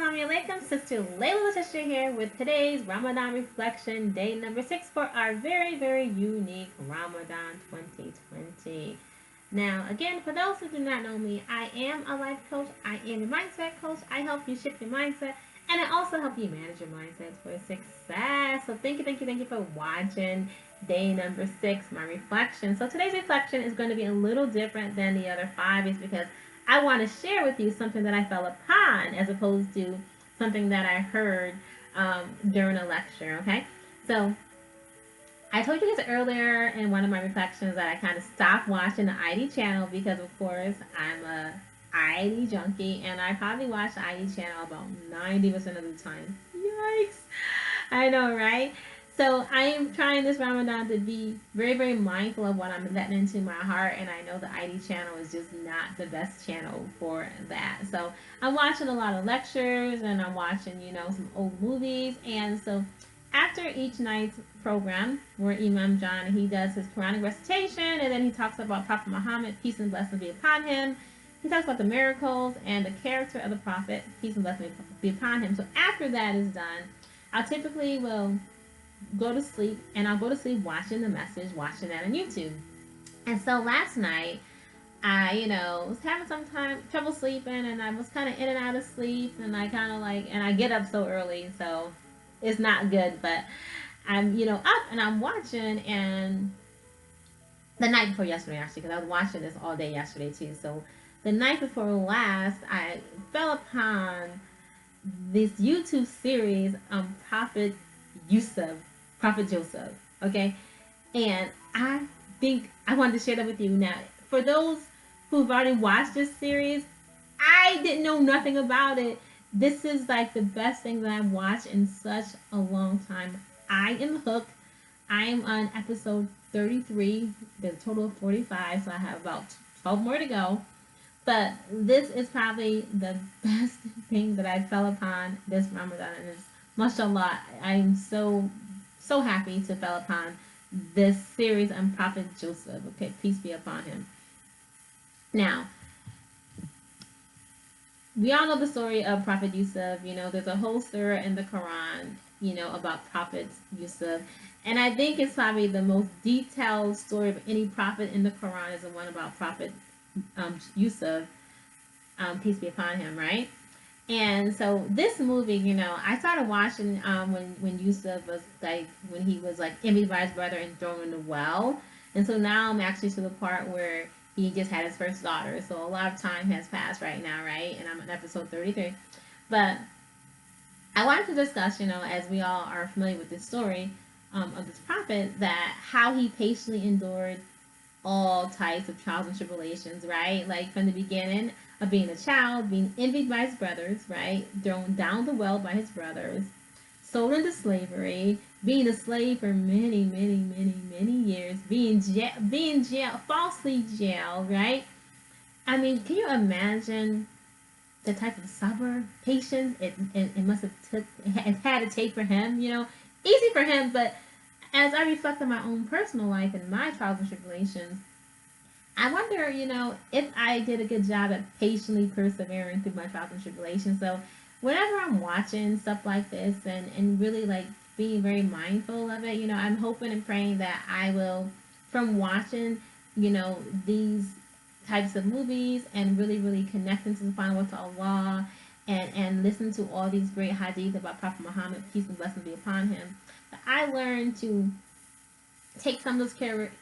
Assalamu alaikum, Sister Layla Sister here with today's Ramadan reflection, day number 6 for our very unique Ramadan 2020. Now, again, for those who do not know me, I am a life coach, I am a mindset coach, I help you shift your mindset, and I also help you manage your mindset for success. So thank you for watching day number 6, my reflection. So today's reflection is going to be a little different than the other 5 is because I want to share with you something that I fell upon as opposed to something that I heard during a lecture, okay? So I told you guys earlier in one of my reflections that I kind of stopped watching the ID channel because, of course, I'm a ID junkie and I probably watch the ID channel about 90% of the time. Yikes! I know, right? So I am trying this Ramadan to be very mindful of what I'm letting into my heart, and I know the ID channel is just not the best channel for that. So I'm watching a lot of lectures, and I'm watching, some old movies, and so after each night's program, where Imam John he does his Quranic recitation, and then he talks about Prophet Muhammad, peace and blessings be upon him. He talks about the miracles and the character of the Prophet, peace and blessings be upon him. So after that is done, I typically will go to sleep, and I'll go to sleep watching the message, watching that on YouTube. And so last night, I, was having some trouble sleeping, and I was kind of in and out of sleep, and I kind of and I get up so early, so it's not good, but I'm, up and I'm watching, and the night before yesterday, actually, because I was watching this all day yesterday, too. So the night before last, I fell upon this YouTube series on Prophet Joseph, okay? And I think I wanted to share that with you. Now, for those who've already watched this series, I didn't know nothing about it. This is like the best thing that I've watched in such a long time. I am hooked. I am on episode 33. There's a total of 45, so I have about 12 more to go. But this is probably the best thing that I fell upon this Ramadan. And it's, mashallah, I'm so happy to fell upon this series on Prophet Joseph. Okay, peace be upon him. Now, we all know the story of Prophet Yusuf. There's a whole surah in the Quran, about Prophet Yusuf. And I think it's probably the most detailed story of any prophet in the Quran is the one about Prophet Yusuf, peace be upon him, right? And so this movie, I started watching when Yusuf was when he was envied by his brother and thrown in the well. And so now I'm actually to the part where he just had his first daughter. So a lot of time has passed right now, right? And I'm on episode 33. But I wanted to discuss, as we all are familiar with this story of this prophet, that how he patiently endured all types of trials and tribulations, right? Like from the beginning of being a child, being envied by his brothers, right? Thrown down the well by his brothers, sold into slavery, being a slave for many years, being falsely jailed, right? I mean, can you imagine the type of sabr, patience it must have had to take for him? Easy for him, but as I reflect on my own personal life and my trials and tribulations, I wonder, if I did a good job at patiently persevering through my trials and tribulations. So whenever I'm watching stuff like this and really being very mindful of it, I'm hoping and praying that I will, from watching, these types of movies and really connecting to the final word to Allah and listen to all these great hadith about Prophet Muhammad, peace and blessings be upon him, I learned to take some of those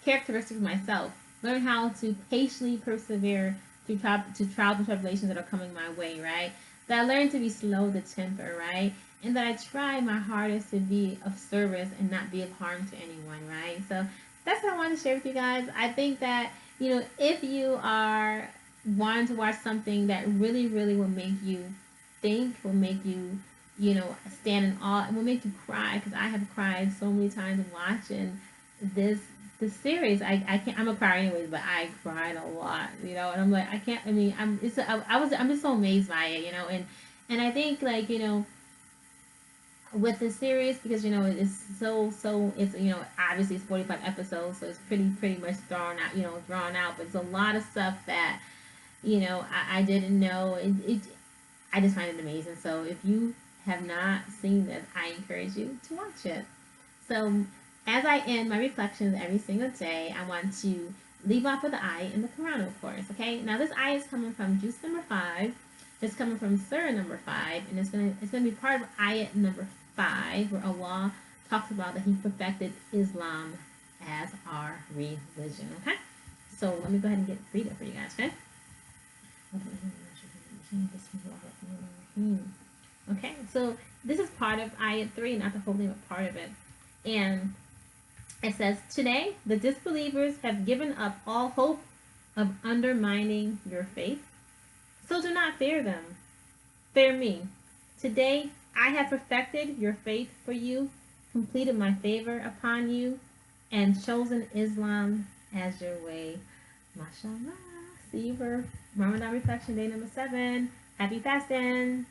characteristics myself, learn how to patiently persevere through trials and tribulations that are coming my way, right? That I learned to be slow to temper, right? And that I try my hardest to be of service and not be of harm to anyone, right? So that's what I want to share with you guys. I think that, if you are wanting to watch something that really will make you think, will make you, stand in awe, and will make you cry, because I have cried so many times watching this series. I can't. I'm a crier anyways, but I cried a lot, and I'm like, I can't. I mean, I'm just so amazed by it, and I think with the series, because it's so it's obviously it's 45 episodes, so it's pretty much drawn out, but it's a lot of stuff that I didn't know. I just find it amazing. So if you have not seen this, I encourage you to watch it. So as I end my reflections every single day, I want to leave off with the ayah in the Quran, of course. Okay. Now this ayah is coming from Juz number 5. It's coming from Surah number 5, and it's gonna be part of ayah number 5, where Allah talks about that He perfected Islam as our religion. Okay. So let me go ahead and read it for you guys. Okay. Okay, so this is part of ayat 3, not the whole thing, but part of it. And it says, today the disbelievers have given up all hope of undermining your faith. So do not fear them. Fear me. Today I have perfected your faith for you, completed my favor upon you, and chosen Islam as your way. MashaAllah. See you for Ramadan Reflection Day number 7. Happy fasting!